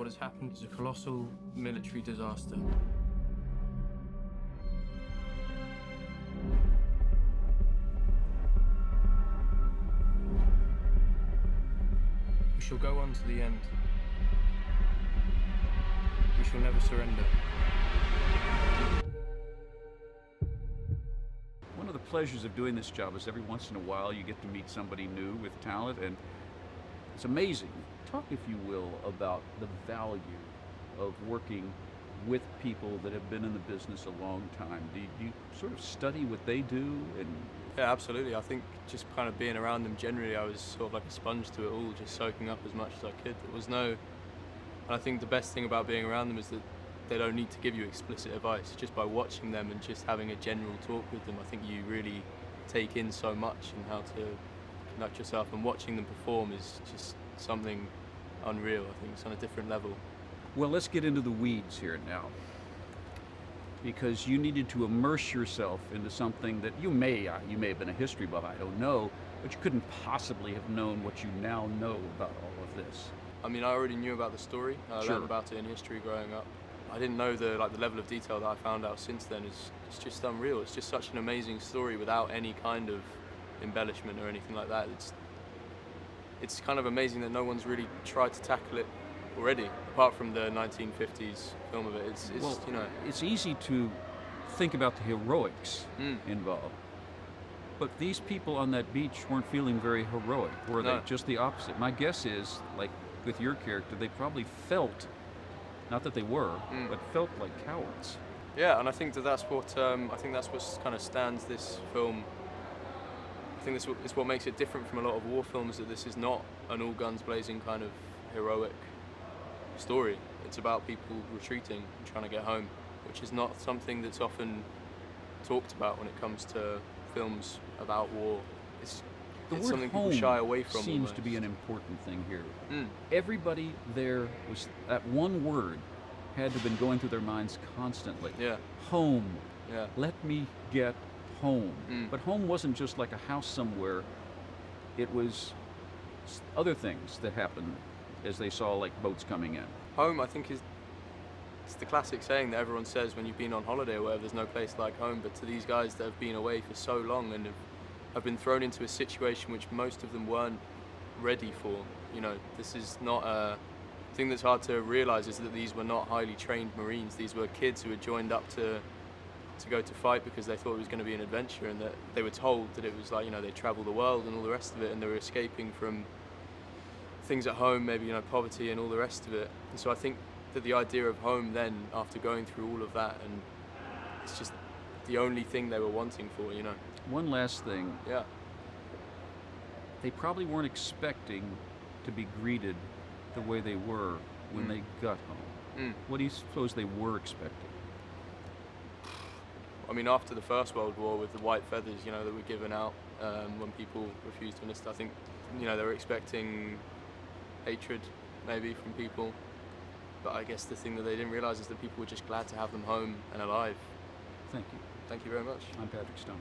What has happened is a colossal military disaster. We shall go on to the end. We shall never surrender. One of the pleasures of doing this job is every once in a while you get to meet somebody new with talent, and it's amazing. Talk, if you will, about the value of working with people that have been in the business a long time. Do you sort of study what they do? Yeah, absolutely. I think just kind of being around them generally, I was sort of like a sponge to it all, just soaking up as much as I could. And I think the best thing about being around them is that they don't need to give you explicit advice. Just by watching them and just having a general talk with them, I think you really take in so much and how to conduct yourself. And watching them perform is just something unreal. I think it's on a different level. Well, let's get into the weeds here now, because you needed to immerse yourself into something that you may have been a history buff, I don't know, but you couldn't possibly have known what you now know about all of this. I mean, I already knew about the story. I learned about it in history growing up. I didn't know the level of detail that I found out since then. It's just unreal. It's just such an amazing story without any kind of embellishment or anything like that. It's kind of amazing that no one's really tried to tackle it already, apart from the 1950s film of it. It's easy to think about the heroics involved, but these people on that beach weren't feeling very heroic, were they? Just the opposite. My guess is, like with your character, they probably felt, not that they were, but felt like cowards. Yeah, and I think that's what kind of stands this film. I think it's what makes it different from a lot of war films, that this is not an all guns blazing kind of heroic story. It's about people retreating and trying to get home, which is not something that's often talked about when it comes to films about war. It's something people shy away from. Seems to be an important thing here. Everybody there was, that one word had to have been going through their minds constantly. Yeah. Home. Yeah. Let me get home. But home wasn't just like a house somewhere. It was other things that happened as they saw like boats coming in. Home, I think, it's the classic saying that everyone says when you've been on holiday or whatever, there's no place like home. But to these guys that have been away for so long and have been thrown into a situation which most of them weren't ready for. This is not a thing that's hard to realise, is that these were not highly trained Marines. These were kids who had joined up to go to fight because they thought it was going to be an adventure, and that they were told that it was like, they'd travel the world and all the rest of it, and they were escaping from things at home, maybe, poverty and all the rest of it. And so I think that the idea of home then, after going through all of that, and it's just the only thing they were wanting for, One last thing. Yeah. They probably weren't expecting to be greeted the way they were when they got home. What do you suppose they were expecting? I mean, after the First World War, with the white feathers, that were given out when people refused to enlist, I think, they were expecting hatred, maybe, from people. But I guess the thing that they didn't realise is that people were just glad to have them home and alive. Thank you. Thank you very much. I'm Patrick Stoner.